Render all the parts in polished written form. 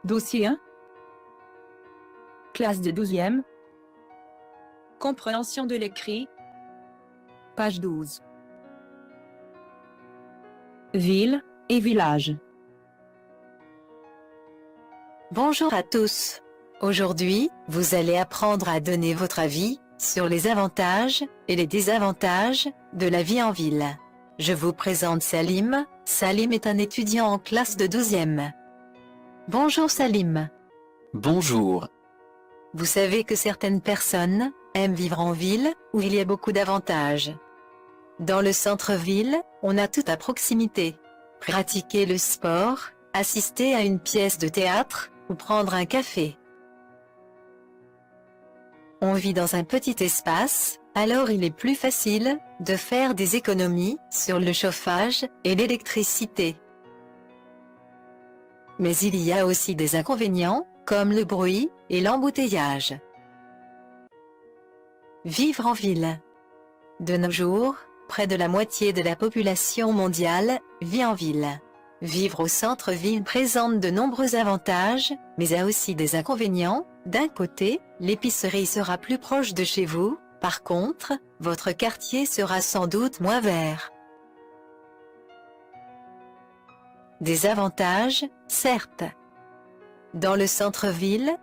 Dossier 1. Classe de 12e. Compréhension de l'écrit. Page 12. Ville et village. Bonjour à tous. Aujourd'hui, vous allez apprendre à donner votre avis sur les avantages et les désavantages de la vie en ville. Je vous présente Salim. Salim est un étudiant en classe de 12e. Bonjour Salim. Bonjour. Vous savez que certaines personnes aiment vivre en ville où il y a beaucoup d'avantages. Dans le centre-ville, on a tout à proximité. Pratiquer le sport, assister à une pièce de théâtre ou prendre un café. On vit dans un petit espace, alors il est plus facile de faire des économies sur le chauffage et l'électricité. Mais il y a aussi des inconvénients, comme le bruit et l'embouteillage. Vivre en ville. De nos jours, près de la moitié de la population mondiale vit en ville. Vivre au centre-ville présente de nombreux avantages, mais a aussi des inconvénients. D'un côté, l'épicerie sera plus proche de chez vous, par contre, votre quartier sera sans doute moins vert. Des avantages, certes. Dans le centre-ville,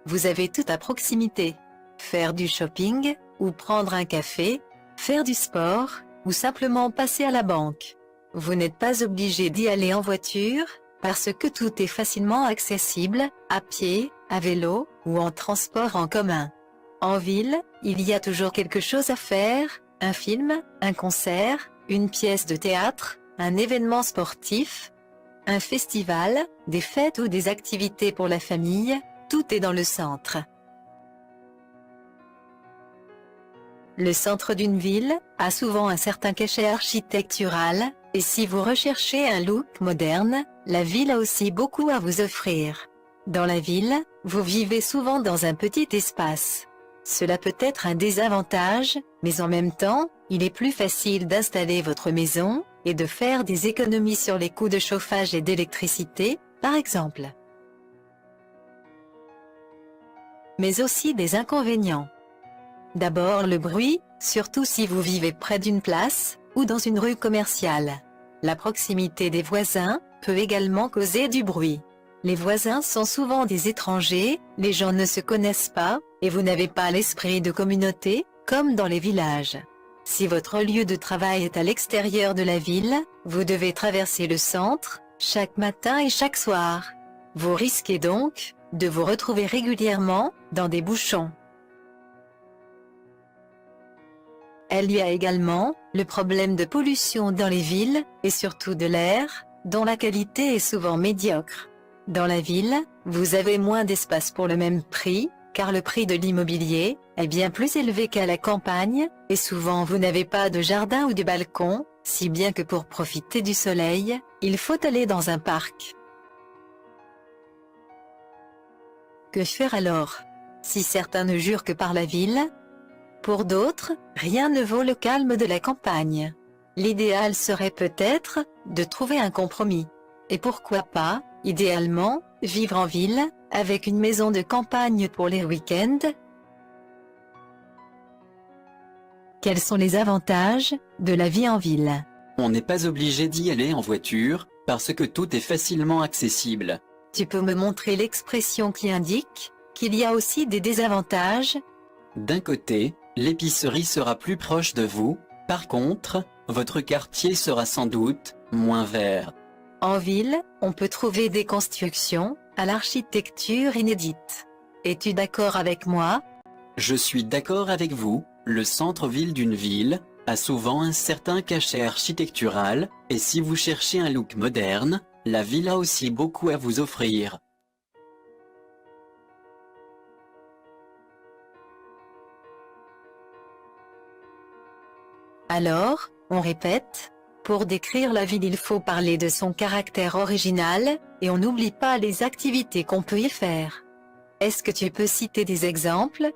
vous avez tout à proximité. Faire du shopping, ou prendre un café, faire du sport, ou simplement passer à la banque. Vous n'êtes pas obligé d'y aller en voiture, parce que tout est facilement accessible, à pied, à vélo, ou en transport en commun. En ville, il y a toujours quelque chose à faire, un film, un concert, une pièce de théâtre, un événement sportif, un festival, des fêtes ou des activités pour la famille, tout est dans le centre. Le centre d'une ville a souvent un certain cachet architectural, et si vous recherchez un look moderne, la ville a aussi beaucoup à vous offrir. Dans la ville, vous vivez souvent dans un petit espace. Cela peut être un désavantage, mais en même temps, il est plus facile d'installer votre maison et de faire des économies sur les coûts de chauffage et d'électricité, par exemple. Mais aussi des inconvénients. D'abord le bruit, surtout si vous vivez près d'une place ou dans une rue commerciale. La proximité des voisins peut également causer du bruit. Les voisins sont souvent des étrangers, les gens ne se connaissent pas, et vous n'avez pas l'esprit de communauté, comme dans les villages. Si votre lieu de travail est à l'extérieur de la ville, vous devez traverser le centre, chaque matin et chaque soir. Vous risquez donc de vous retrouver régulièrement dans des bouchons. Il y a également le problème de pollution dans les villes, et surtout de l'air, dont la qualité est souvent médiocre. Dans la ville, vous avez moins d'espace pour le même prix, car le prix de l'immobilier est bien plus élevé qu'à la campagne, et souvent vous n'avez pas de jardin ou de balcon, si bien que pour profiter du soleil, il faut aller dans un parc. Que faire alors? Si certains ne jurent que par la ville, pour d'autres, rien ne vaut le calme de la campagne. L'idéal serait peut-être de trouver un compromis. Et pourquoi pas, idéalement, vivre en ville, avec une maison de campagne pour les week-ends? Quels sont les avantages de la vie en ville? On n'est pas obligé d'y aller en voiture, parce que tout est facilement accessible. Tu peux me montrer l'expression qui indique qu'il y a aussi des désavantages? D'un côté, l'épicerie sera plus proche de vous, par contre, votre quartier sera sans doute moins vert. En ville, on peut trouver des constructions à l'architecture inédite. Es-tu d'accord avec moi? Je suis d'accord avec vous, le centre-ville d'une ville a souvent un certain cachet architectural, et si vous cherchez un look moderne, la ville a aussi beaucoup à vous offrir. Alors, on répète, pour décrire la ville il faut parler de son caractère original, et on n'oublie pas les activités qu'on peut y faire. Est-ce que tu peux citer des exemples?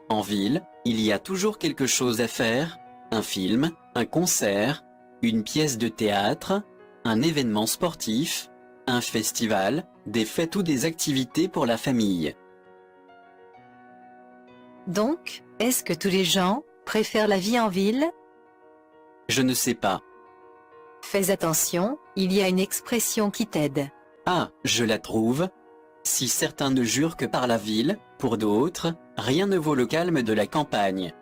En ville, il y a toujours quelque chose à faire, un film, un concert, une pièce de théâtre, un événement sportif, un festival, des fêtes ou des activités pour la famille. Donc, est-ce que tous les gens préfèrent la vie en ville? Je ne sais pas. Fais attention, il y a une expression qui t'aide. Ah, je la trouve. Si certains ne jurent que par la ville, pour d'autres, rien ne vaut le calme de la campagne.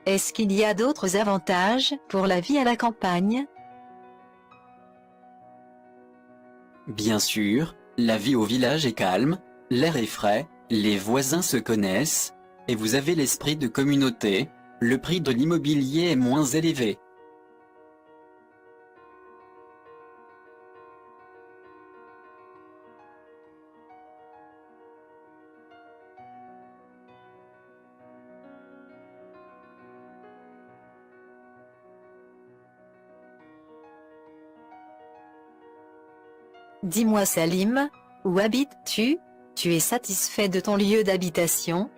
Est-ce qu'il y a d'autres avantages pour la vie à la campagne? Bien sûr, la vie au village est calme, l'air est frais, les voisins se connaissent, et vous avez l'esprit de communauté, le prix de l'immobilier est moins élevé. Dis-moi Salim, où habites-tu? Tu es satisfait de ton lieu d'habitation?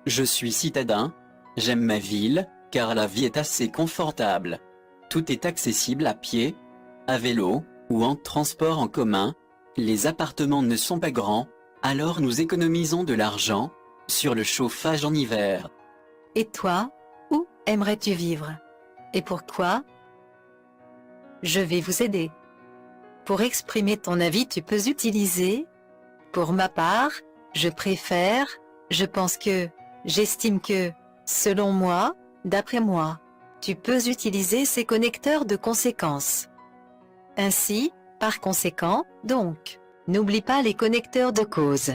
Je suis citadin, j'aime ma ville, car la vie est assez confortable. Tout est accessible à pied, à vélo ou en transport en commun. Les appartements ne sont pas grands, alors nous économisons de l'argent sur le chauffage en hiver. Et toi, où aimerais-tu vivre? Et pourquoi? Je vais vous aider. Pour exprimer ton avis, tu peux utiliser « Pour ma part, je préfère »,« Je pense que »,« J'estime que »,« Selon moi »,« D'après moi ». Tu peux utiliser ces connecteurs de conséquence. Ainsi, par conséquent, donc, n'oublie pas les connecteurs de cause.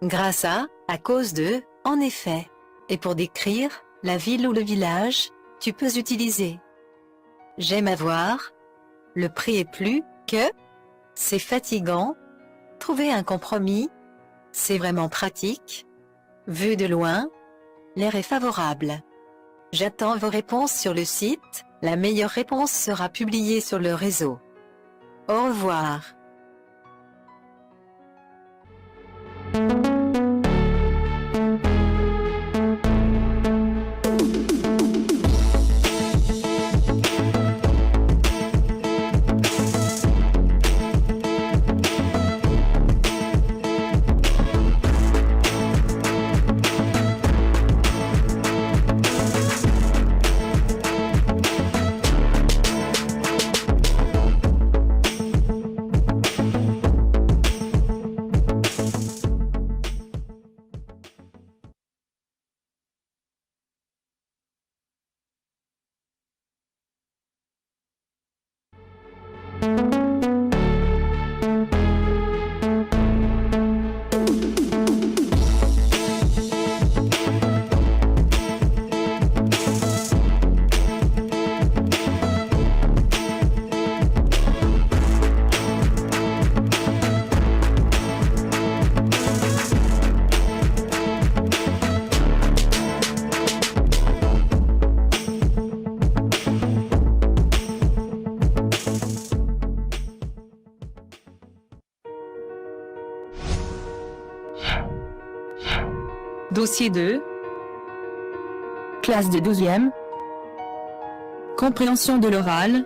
Grâce à cause de, en effet. Et pour décrire la ville ou le village, tu peux utiliser « J'aime avoir »,« Le prix est plus que »,« C'est fatigant », Trouver un compromis, c'est vraiment pratique. Vu de loin, l'air est favorable. J'attends vos réponses sur le site, la meilleure réponse sera publiée sur le réseau. Au revoir. Dossier 2. Classe de 12e. Compréhension de l'oral.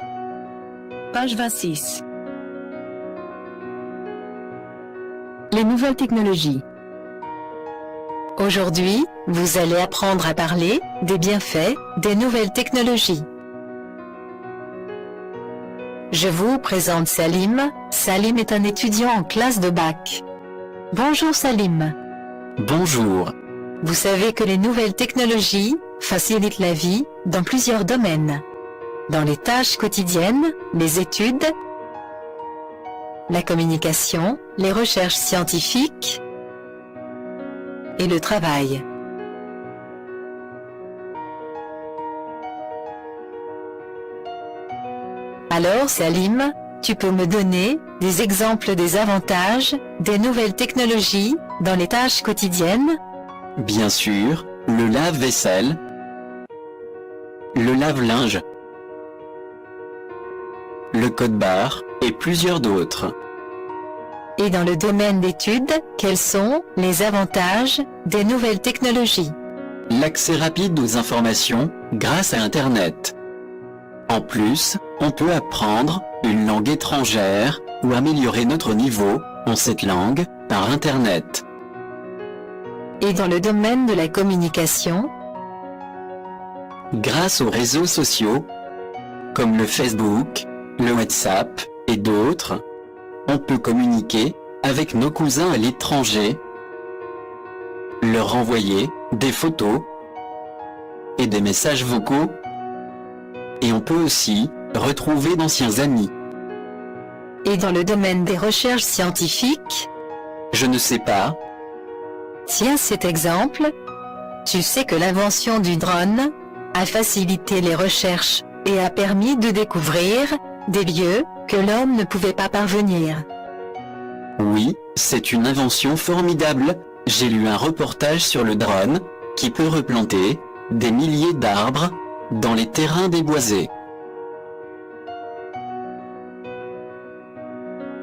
Page 26. Les nouvelles technologies. Aujourd'hui, vous allez apprendre à parler des bienfaits des nouvelles technologies. Je vous présente Salim. Salim est un étudiant en classe de bac. Bonjour Salim. Bonjour. Vous savez que les nouvelles technologies facilitent la vie dans plusieurs domaines. Dans les tâches quotidiennes, les études, la communication, les recherches scientifiques et le travail. Alors Salim, tu peux me donner des exemples des avantages des nouvelles technologies dans les tâches quotidiennes? Bien sûr, le lave-vaisselle, le lave-linge, le code-barre et plusieurs d'autres. Et dans le domaine d'études, quels sont les avantages des nouvelles technologies? L'accès rapide aux informations grâce à Internet. En plus, on peut apprendre une langue étrangère ou améliorer notre niveau en cette langue par Internet. Et dans le domaine de la communication, Grâce aux réseaux sociaux, comme le Facebook, le WhatsApp et d'autres, on peut communiquer avec nos cousins à l'étranger, leur envoyer des photos et des messages vocaux, et on peut aussi retrouver d'anciens amis. et dans le domaine des recherches scientifiques, Je ne sais pas, tiens cet exemple, tu sais que l'invention du drone a facilité les recherches et a permis de découvrir des lieux que l'homme ne pouvait pas parvenir. oui, c'est une invention formidable. J'ai lu un reportage sur le drone qui peut replanter des milliers d'arbres dans les terrains déboisés.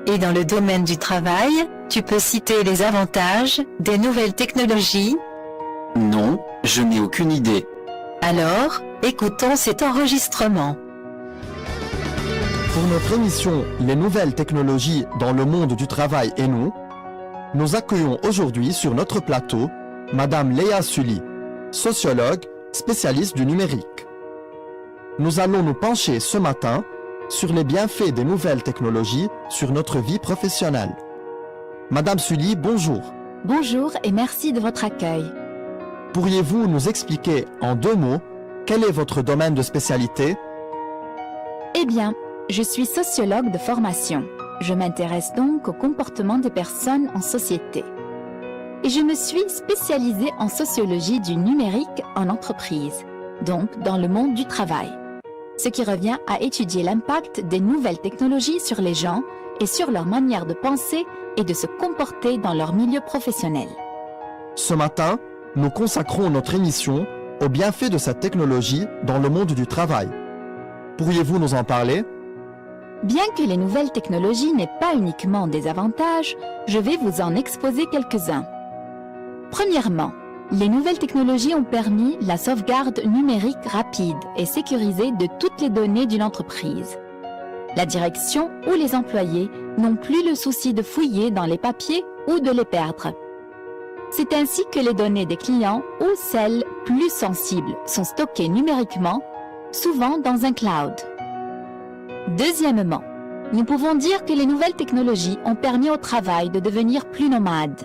Et dans le domaine du travail, tu peux citer les avantages des nouvelles technologies. Non, je n'ai aucune idée. Alors, écoutons cet enregistrement. Pour notre émission Les nouvelles technologies dans le monde du travail et nous accueillons aujourd'hui sur notre plateau Madame Léa Sully, sociologue, spécialiste du numérique. Nous allons nous pencher ce matin sur les bienfaits des nouvelles technologies sur notre vie professionnelle. Madame Sully, bonjour. Bonjour et merci de votre accueil. Pourriez-vous nous expliquer en 2 mots quel est votre domaine de spécialité? Eh bien, je suis sociologue de formation. Je m'intéresse donc au comportement des personnes en société. Et je me suis spécialisée en sociologie du numérique en entreprise, donc dans le monde du travail. Ce qui revient à étudier l'impact des nouvelles technologies sur les gens et sur leur manière de penser et de se comporter dans leur milieu professionnel. Ce matin, nous consacrons notre émission aux bienfaits de cette technologie dans le monde du travail. Pourriez-vous nous en parler? Bien que les nouvelles technologies n'aient pas uniquement des avantages, je vais vous en exposer quelques-uns. Premièrement, les nouvelles technologies ont permis la sauvegarde numérique rapide et sécurisée de toutes les données d'une entreprise. La direction ou les employés n'ont plus le souci de fouiller dans les papiers ou de les perdre. C'est ainsi que les données des clients ou celles plus sensibles sont stockées numériquement, souvent dans un cloud. Deuxièmement, nous pouvons dire que les nouvelles technologies ont permis au travail de devenir plus nomade.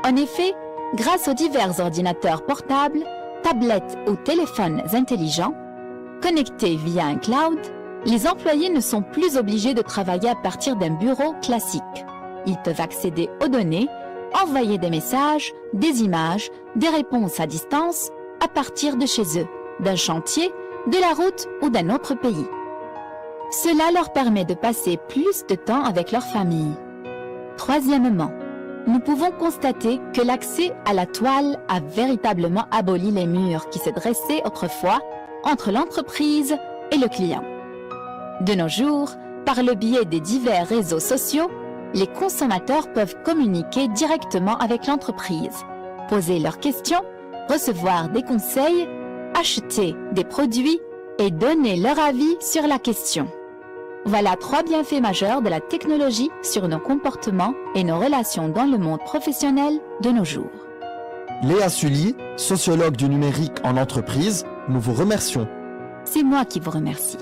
En effet, grâce aux divers ordinateurs portables, tablettes ou téléphones intelligents, connectés via un cloud, les employés ne sont plus obligés de travailler à partir d'un bureau classique. Ils peuvent accéder aux données, envoyer des messages, des images, des réponses à distance à partir de chez eux, d'un chantier, de la route ou d'un autre pays. Cela leur permet de passer plus de temps avec leur famille. Troisièmement, nous pouvons constater que l'accès à la toile a véritablement aboli les murs qui se dressaient autrefois entre l'entreprise et le client. De nos jours, par le biais des divers réseaux sociaux, les consommateurs peuvent communiquer directement avec l'entreprise, poser leurs questions, recevoir des conseils, acheter des produits et donner leur avis sur la question. Voilà 3 bienfaits majeurs de la technologie sur nos comportements et nos relations dans le monde professionnel de nos jours. Léa Sully, sociologue du numérique en entreprise, nous vous remercions. C'est moi qui vous remercie.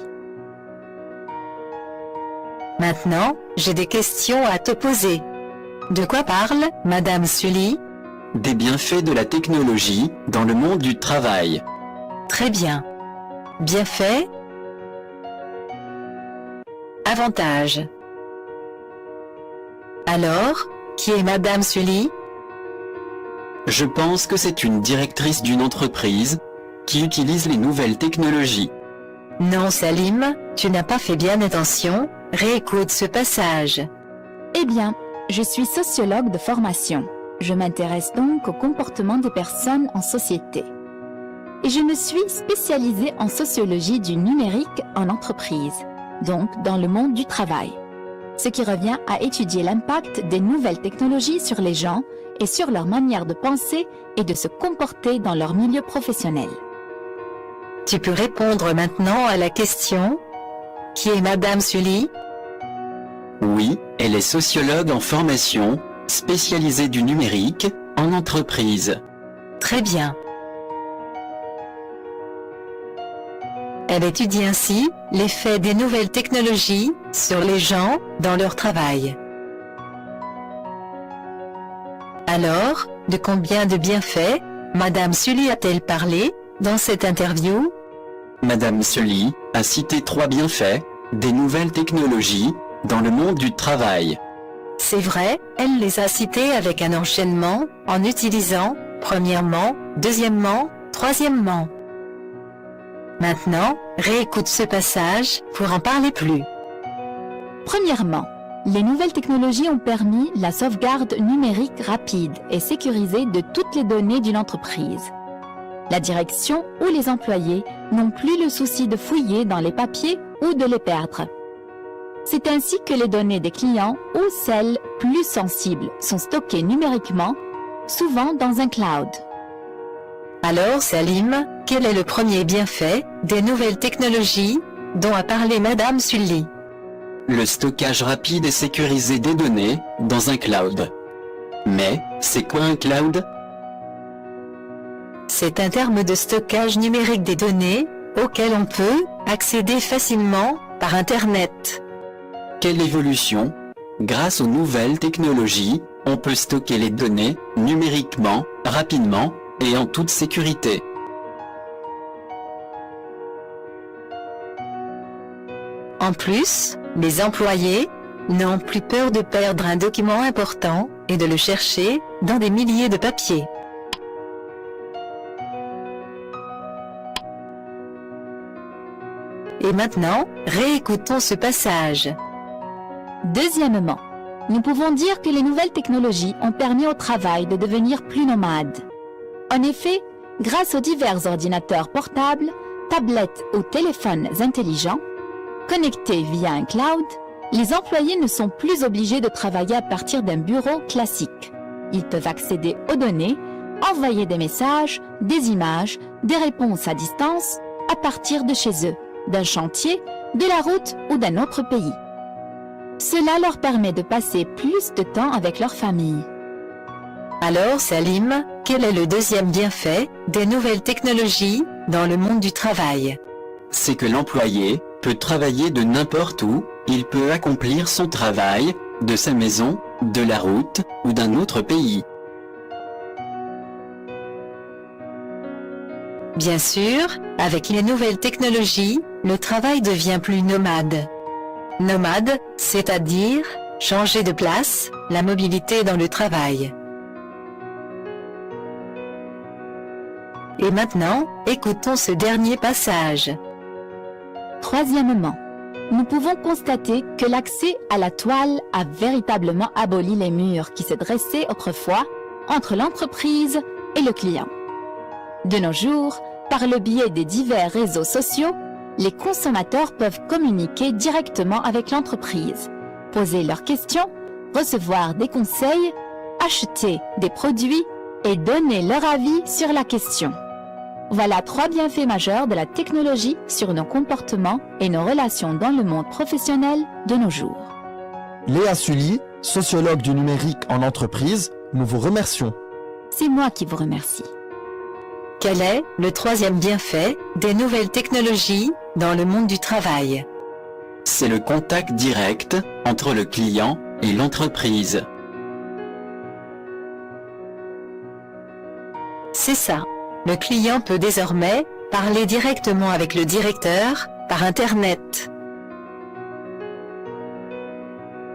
Maintenant, j'ai des questions à te poser. De quoi parle Madame Sully? Des bienfaits de la technologie dans le monde du travail. Très bien. Bienfait. Avantage. Alors, qui est Madame Sully? Je pense que c'est une directrice d'une entreprise qui utilise les nouvelles technologies. Non, Salim, tu n'as pas fait bien attention. Réécoute ce passage. Eh bien, je suis sociologue de formation. Je m'intéresse donc au comportement des personnes en société. Et je me suis spécialisée en sociologie du numérique en entreprise, donc dans le monde du travail. Ce qui revient à étudier l'impact des nouvelles technologies sur les gens et sur leur manière de penser et de se comporter dans leur milieu professionnel. Tu peux répondre maintenant à la question. Qui est Madame Sully? Oui, elle est sociologue en formation, spécialisée du numérique, en entreprise. Très bien. Elle étudie ainsi l'effet des nouvelles technologies sur les gens dans leur travail. Alors, de combien de bienfaits Madame Sully a-t-elle parlé dans cette interview? Madame Sully a cité 3 bienfaits des nouvelles technologies dans le monde du travail. C'est vrai, elle les a cités avec un enchaînement en utilisant premièrement, deuxièmement, troisièmement. Maintenant, réécoute ce passage pour en parler plus. Premièrement, les nouvelles technologies ont permis la sauvegarde numérique rapide et sécurisée de toutes les données d'une entreprise. La direction ou les employés n'ont plus le souci de fouiller dans les papiers ou de les perdre. C'est ainsi que les données des clients ou celles plus sensibles sont stockées numériquement, souvent dans un cloud. Alors Salim, quel est le premier bienfait des nouvelles technologies dont a parlé Madame Sully? Le stockage rapide et sécurisé des données dans un cloud. Mais, c'est quoi un cloud? C'est un terme de stockage numérique des données auquel on peut accéder facilement par Internet. Quelle évolution? Grâce aux nouvelles technologies, on peut stocker les données numériquement, rapidement et en toute sécurité. En plus, les employés n'ont plus peur de perdre un document important et de le chercher dans des milliers de papiers. Et maintenant, réécoutons ce passage. Deuxièmement, nous pouvons dire que les nouvelles technologies ont permis au travail de devenir plus nomade. En effet, grâce aux divers ordinateurs portables, tablettes ou téléphones intelligents, connectés via un cloud, les employés ne sont plus obligés de travailler à partir d'un bureau classique. Ils peuvent accéder aux données, envoyer des messages, des images, des réponses à distance à partir de chez eux, d'un chantier, de la route ou d'un autre pays. Cela leur permet de passer plus de temps avec leur famille. Alors Salim, quel est le deuxième bienfait des nouvelles technologies dans le monde du travail? C'est que l'employé peut travailler de n'importe où, il peut accomplir son travail, de sa maison, de la route ou d'un autre pays. Bien sûr, avec les nouvelles technologies, le travail devient plus nomade. Nomade, c'est-à-dire changer de place, la mobilité dans le travail. Et maintenant, écoutons ce dernier passage. Troisièmement, nous pouvons constater que l'accès à la toile a véritablement aboli les murs qui se dressaient autrefois entre l'entreprise et le client. De nos jours, par le biais des divers réseaux sociaux, les consommateurs peuvent communiquer directement avec l'entreprise, poser leurs questions, recevoir des conseils, acheter des produits et donner leur avis sur la question. Voilà 3 bienfaits majeurs de la technologie sur nos comportements et nos relations dans le monde professionnel de nos jours. Léa Sully, sociologue du numérique en entreprise, nous vous remercions. C'est moi qui vous remercie. Quel est le troisième bienfait des nouvelles technologies dans le monde du travail? C'est le contact direct entre le client et l'entreprise. C'est ça. Le client peut désormais parler directement avec le directeur par Internet.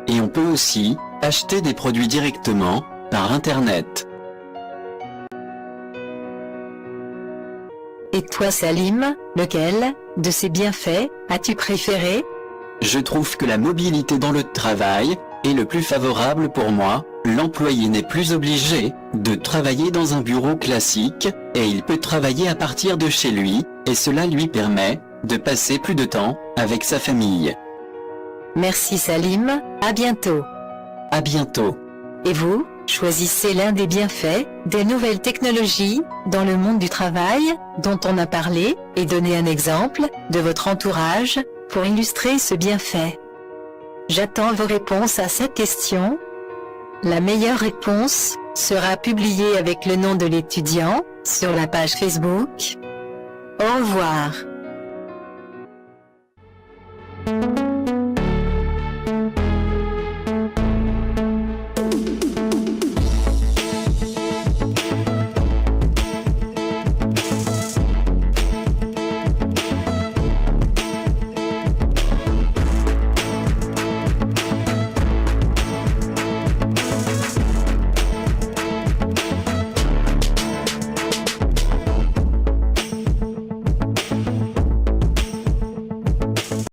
Et on peut aussi acheter des produits directement par Internet. Et toi Salim, lequel de ces bienfaits as-tu préféré? Je trouve que la mobilité dans le travail est le plus favorable pour moi. L'employé n'est plus obligé de travailler dans un bureau classique et il peut travailler à partir de chez lui et cela lui permet de passer plus de temps avec sa famille. Merci Salim, à bientôt. À bientôt. Et vous, choisissez l'un des bienfaits des nouvelles technologies dans le monde du travail dont on a parlé et donnez un exemple de votre entourage pour illustrer ce bienfait. J'attends vos réponses à cette question. La meilleure réponse sera publiée avec le nom de l'étudiant sur la page Facebook. Au revoir.